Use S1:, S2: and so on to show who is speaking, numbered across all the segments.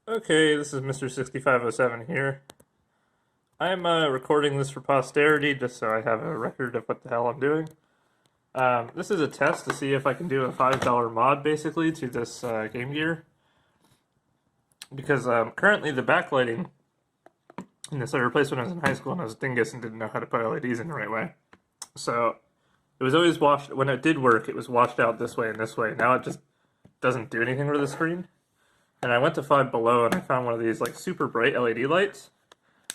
S1: Okay, this is Mr. 6507 here. I'm recording this for posterity just so I have a record of what the hell I'm doing. This is a test to see if I can do a $5 mod basically to this Game Gear. Because currently the backlighting in this I replaced when I was in high school and I was a dingus and didn't know how to put LEDs in the right way. So it was always washed, when it did work, it was washed out this way and this way. Now it just doesn't do anything with the screen. And I went to Five Below and I found one of these like super bright LED lights,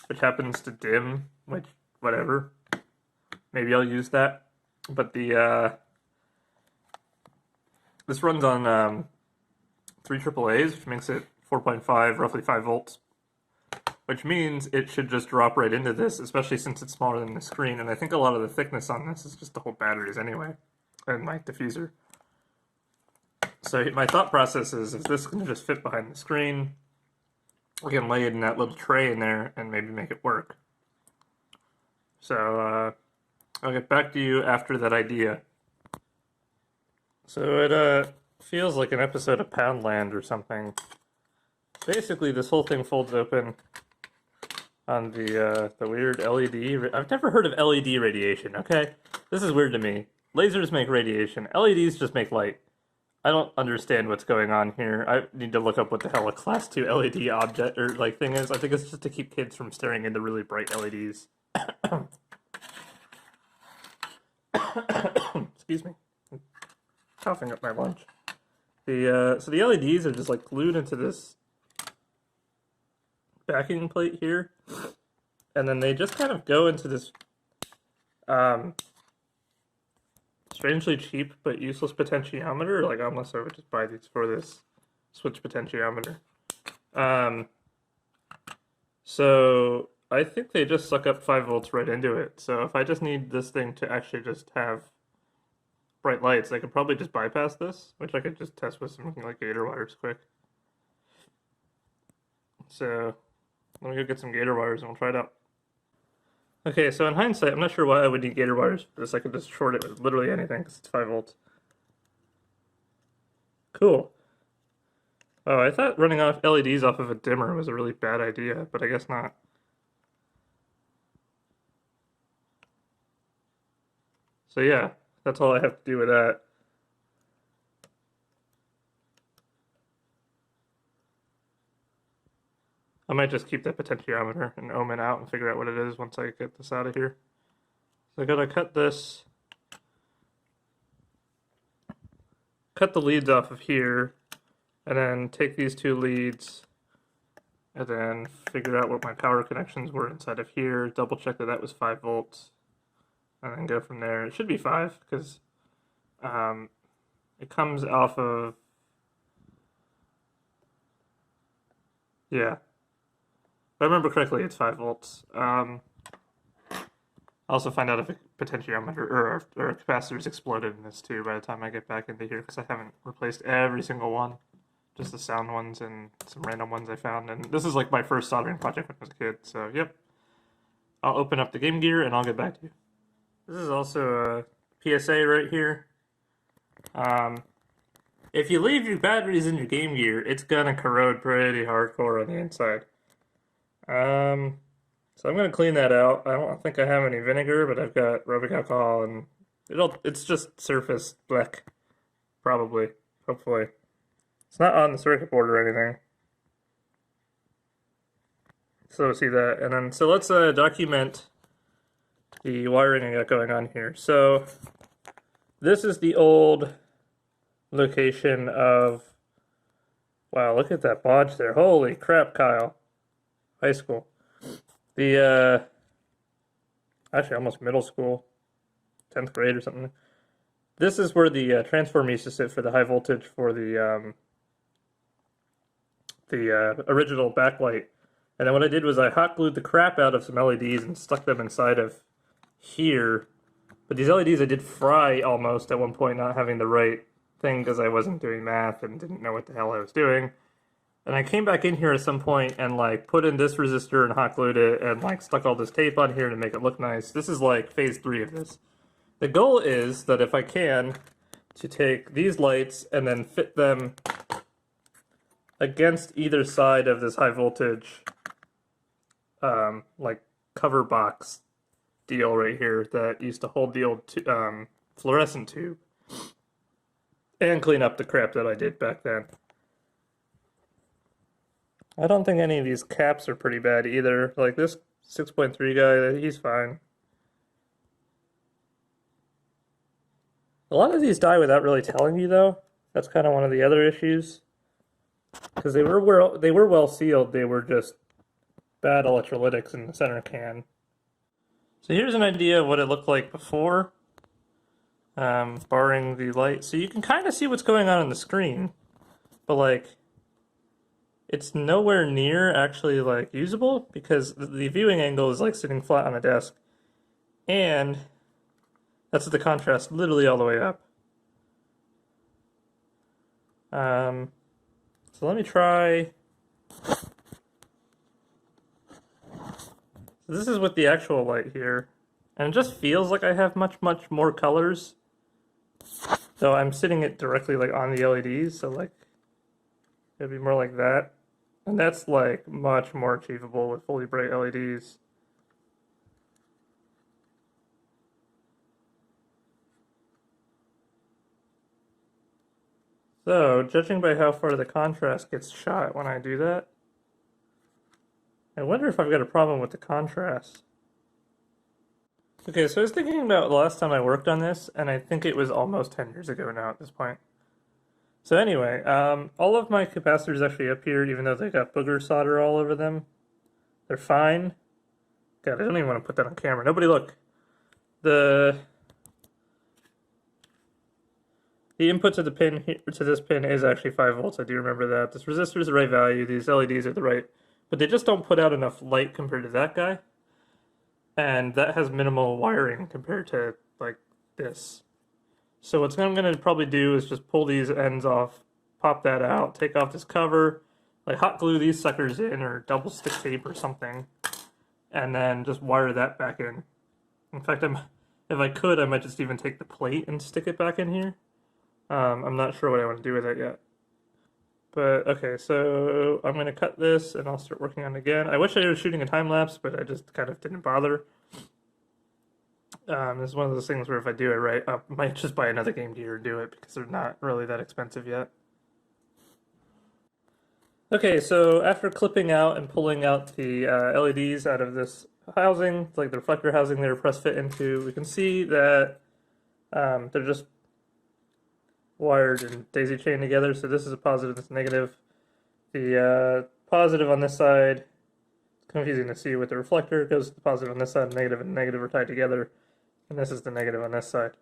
S1: which happens to dim, which whatever. Maybe I'll use that. But the this runs on 3 AAAs, which makes it 4.5, roughly 5 volts. Which means it should just drop right into this, especially since it's smaller than the screen. And I think a lot of the thickness on this is just the whole batteries anyway, and my diffuser. So my thought process is, if this can just fit behind the screen, we can lay it in that little tray in there and maybe make it work. So I'll get back to you after that idea. So it feels like an episode of Poundland or something. Basically, this whole thing folds open on the weird LED. I've never heard of LED radiation. Okay, this is weird to me. Lasers make radiation. LEDs just make light. I don't understand what's going on here. I need to look up what the hell a class 2 LED object or like thing is. I think it's just to keep kids from staring into really bright LEDs. Excuse me. I'm coughing up my lunch. So the LEDs are just like glued into this backing plate here. And then they just kind of go into this strangely cheap but useless potentiometer. Like, unless I would just buy these for this switch potentiometer. So I think they just suck up 5 volts right into it. So if I just need this thing to actually just have bright lights, I could probably just bypass this, which I could just test with some like gator wires quick. So let me go get some gator wires and we'll try it out. Okay, so in hindsight, I'm not sure why I would need gator wires for this. I could just short it with literally anything because it's 5 volts. Cool. Oh, I thought running off LEDs off of a dimmer was a really bad idea, but I guess not. So yeah, that's all I have to do with that. I might just keep that potentiometer and ohm it out and figure out what it is once I get this out of here. So I gotta cut this, cut the leads off of here, and then take these 2 leads, and then figure out what my power connections were inside of here, double check that that was 5 volts, and then go from there. It should be 5, because it comes off of, yeah. If I remember correctly, it's 5 volts. I'll also find out if a potentiometer or a capacitor is exploded in this too by the time I get back into here, because I haven't replaced every single one, just the sound ones and some random ones I found. And this is like my first soldering project when I was a kid, so yep. I'll open up the Game Gear and I'll get back to you. This is also a PSA right here. If you leave your batteries in your Game Gear, it's gonna corrode pretty hardcore on the inside. So I'm gonna clean that out. I don't think I have any vinegar, but I've got rubbing alcohol and it's just surface black, probably, hopefully. It's not on the circuit board or anything. So see that, and then, so let's document the wiring I got going on here. So this is the old location of, wow, look at that bodge there. Holy crap, Kyle. High school. The, actually almost middle school, 10th grade or something. This is where the transformer used to sit for the high voltage for the original backlight. And then what I did was I hot glued the crap out of some LEDs and stuck them inside of here. But these LEDs I did fry almost at one point, not having the right thing because I wasn't doing math and didn't know what the hell I was doing. And I came back in here at some point and like put in this resistor and hot glued it and like stuck all this tape on here to make it look nice. This is like phase 3 of this. The goal is that if I can, to take these lights and then fit them against either side of this high voltage like cover box deal right here that used to hold the old fluorescent tube and clean up the crap that I did back then. I don't think any of these caps are pretty bad either. Like this 6.3 guy, he's fine. A lot of these die without really telling you though. That's kind of one of the other issues. Because they were well sealed, they were just bad electrolytics in the center can. So here's an idea of what it looked like before, barring the light. So you can kind of see what's going on the screen, but like, it's nowhere near actually like usable because the viewing angle is like sitting flat on a desk, and that's the contrast literally all the way up. So let me try. So this is with the actual light here, and it just feels like I have much more colors. So I'm sitting it directly like on the LEDs, so like it'd be more like that. And that's like much more achievable with fully bright LEDs. So, judging by how far the contrast gets shot when I do that, I wonder if I've got a problem with the contrast. Okay, so I was thinking about the last time I worked on this, and I think it was almost 10 years ago now at this point. So anyway, all of my capacitors actually up here, even though they got booger solder all over them. They're fine. God, I don't even want to put that on camera. Nobody look. The input to the pin here, to this pin is actually 5 volts. I do remember that. This resistor is the right value. These LEDs are the right, but they just don't put out enough light compared to that guy. And that has minimal wiring compared to like this. So what I'm going to probably do is just pull these ends off, pop that out, take off this cover, like hot glue these suckers in or double stick tape or something, and then just wire that back in. In fact, if I could, I might just even take the plate and stick it back in here. I'm not sure what I want to do with it yet. But okay, so I'm going to cut this and I'll start working on it again. I wish I was shooting a time lapse, but I just kind of didn't bother. This is one of those things where if I do it right, I might just buy another Game Gear and do it because they're not really that expensive yet. Okay, so after clipping out and pulling out the LEDs out of this housing, like the reflector housing they were press fit into, we can see that they're just wired and daisy chained together. So this is a positive, this is a negative. The positive on this side, it's confusing to see with the reflector, goes to the positive on this side, and negative are tied together. And this is the negative on this side.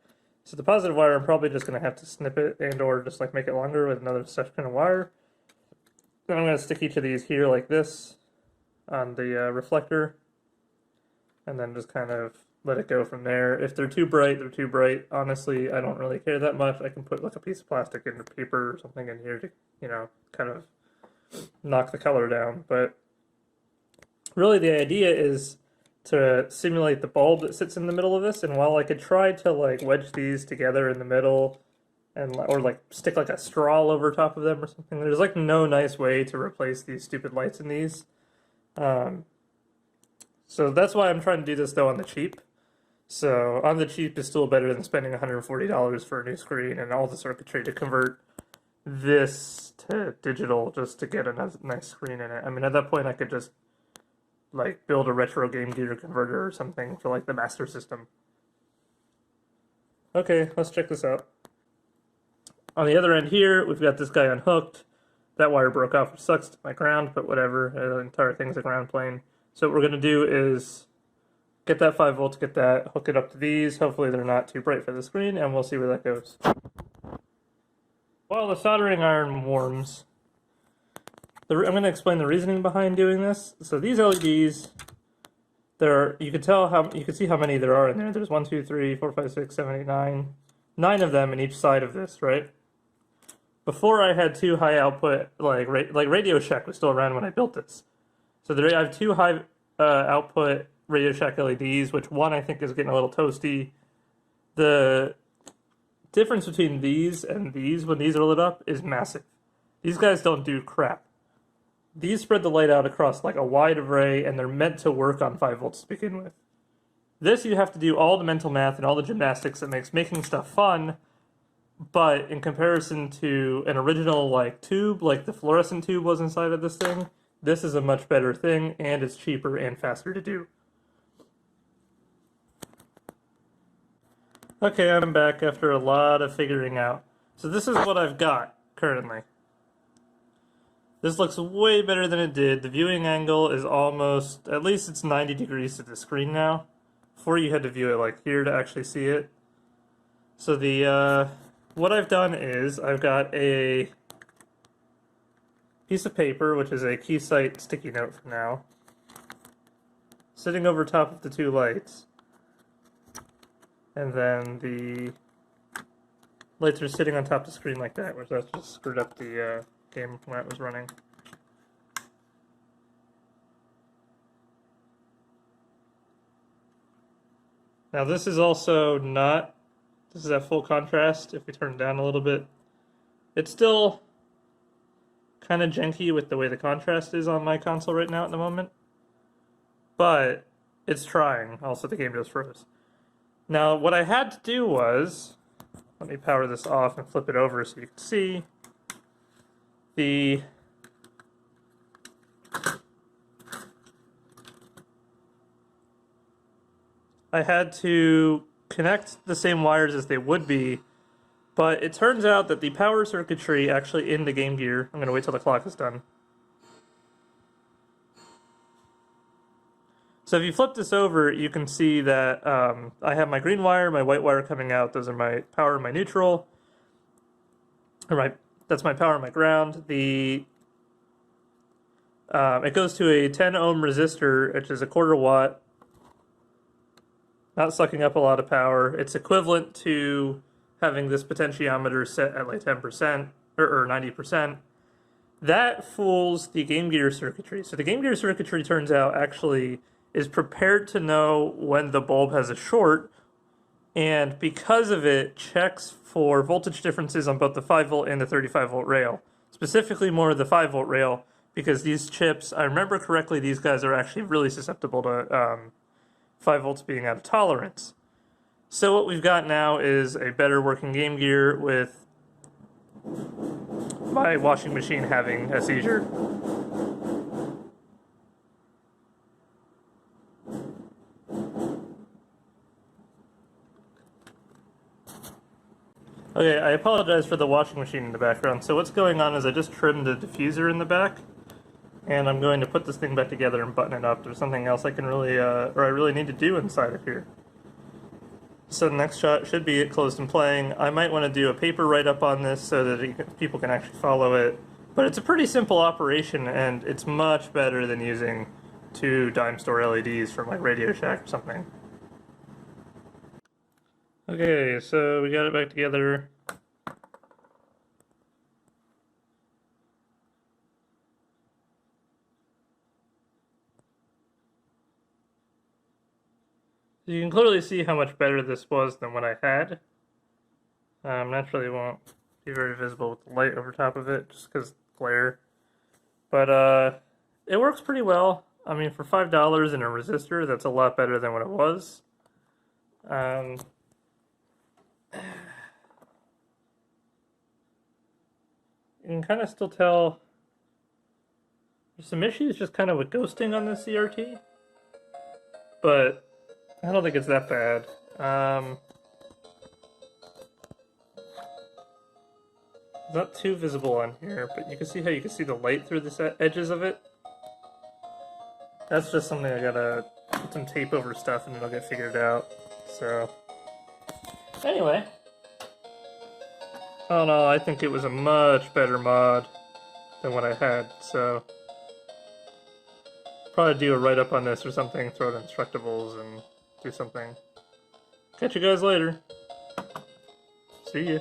S1: So the positive wire, I'm probably just going to have to snip it and or just like make it longer with another section of wire. Then I'm going to stick each of these here like this on the reflector. And then just kind of let it go from there. If they're too bright, they're too bright. Honestly, I don't really care that much. I can put like a piece of plastic in the paper or something in here to, you know, kind of knock the color down. But really the idea is to simulate the bulb that sits in the middle of this, and while I could try to like wedge these together in the middle and or like stick like a straw over top of them or something, there's like no nice way to replace these stupid lights in these. So that's why I'm trying to do this though on the cheap. So on the cheap is still better than spending $140 for a new screen and all the circuitry to convert this to digital just to get a nice screen in it. I mean, at that point I could just like build a retro Game Gear converter or something for like the Master System. Okay, let's check this out. On the other end here, we've got this guy unhooked. That wire broke off, which sucks to my ground, but whatever. The entire thing's a ground plane. So what we're going to do is get that 5 volts, get that, hook it up to these. Hopefully they're not too bright for the screen, and we'll see where that goes. While the soldering iron warms, I'm going to explain the reasoning behind doing this. So these LEDs, you can see how many there are in there. There's 1, 2, 3, 4, 5, 6, 7, 8, 9. 9 of them in each side of this, right? Before I had 2 high output, like Radio Shack was still around when I built this. So I have 2 high output Radio Shack LEDs, which one I think is getting a little toasty. The difference between these and these, when these are lit up, is massive. These guys don't do crap. These spread the light out across like a wide array, and they're meant to work on 5 volts to begin with. This, you have to do all the mental math and all the gymnastics that makes making stuff fun, but in comparison to an original like tube, like the fluorescent tube was inside of this thing, this is a much better thing, and it's cheaper and faster to do. Okay, I'm back after a lot of figuring out. So this is what I've got currently. This looks way better than it did. The viewing angle is almost, at least it's 90 degrees to the screen now. Before you had to view it like here to actually see it. So what I've done is I've got a piece of paper, which is a Keysight sticky note for now, sitting over top of the 2 lights. And then the lights are sitting on top of the screen like that, which that's just screwed up the game when it was running. Now this is also not, this is at full contrast. If we turn it down a little bit, it's still kind of janky with the way the contrast is on my console right now at the moment. But it's trying. Also, the game just froze. Now, what I had to do was, let me power this off and flip it over so you can see I had to connect the same wires as they would be, but it turns out that the power circuitry actually in the Game Gear, I'm going to wait till the clock is done. So if you flip this over, you can see that I have my green wire, my white wire coming out. Those are my power and my neutral. That's my power and my ground. It goes to a 10 ohm resistor, which is a 1/4 watt. Not sucking up a lot of power. It's equivalent to having this potentiometer set at like 10% or 90%. That fools the Game Gear circuitry. So the Game Gear circuitry turns out actually is prepared to know when the bulb has a short, and because of it, checks for voltage differences on both the 5 volt and the 35 volt rail. Specifically more of the 5 volt rail, because these chips, I remember correctly, these guys are actually really susceptible to 5 volts being out of tolerance. So what we've got now is a better working Game Gear with my washing machine having a seizure. Okay, I apologize for the washing machine in the background. So what's going on is I just trimmed the diffuser in the back, and I'm going to put this thing back together and button it up. There's something else I can really, or I really need to do inside of here. So the next shot should be it closed and playing. I might want to do a paper write-up on this so that people can actually follow it. But it's a pretty simple operation, and it's much better than using 2 dime store LEDs from like Radio Shack or something. Okay, so we got it back together. You can clearly see how much better this was than what I had. Naturally it won't be very visible with the light over top of it, just because glare. But it works pretty well. I mean, for $5 in a resistor, that's a lot better than what it was. You can kind of still tell there's some issues just kind of with ghosting on the CRT, but I don't think it's that bad. It's not too visible on here, but you can see how you can see the light through the edges of it. That's just something I gotta put some tape over stuff and it'll get figured out. So, anyway. Oh no, I think it was a much better mod than what I had, so probably do a write-up on this or something, throw it in Instructables and do something. Catch you guys later. See ya.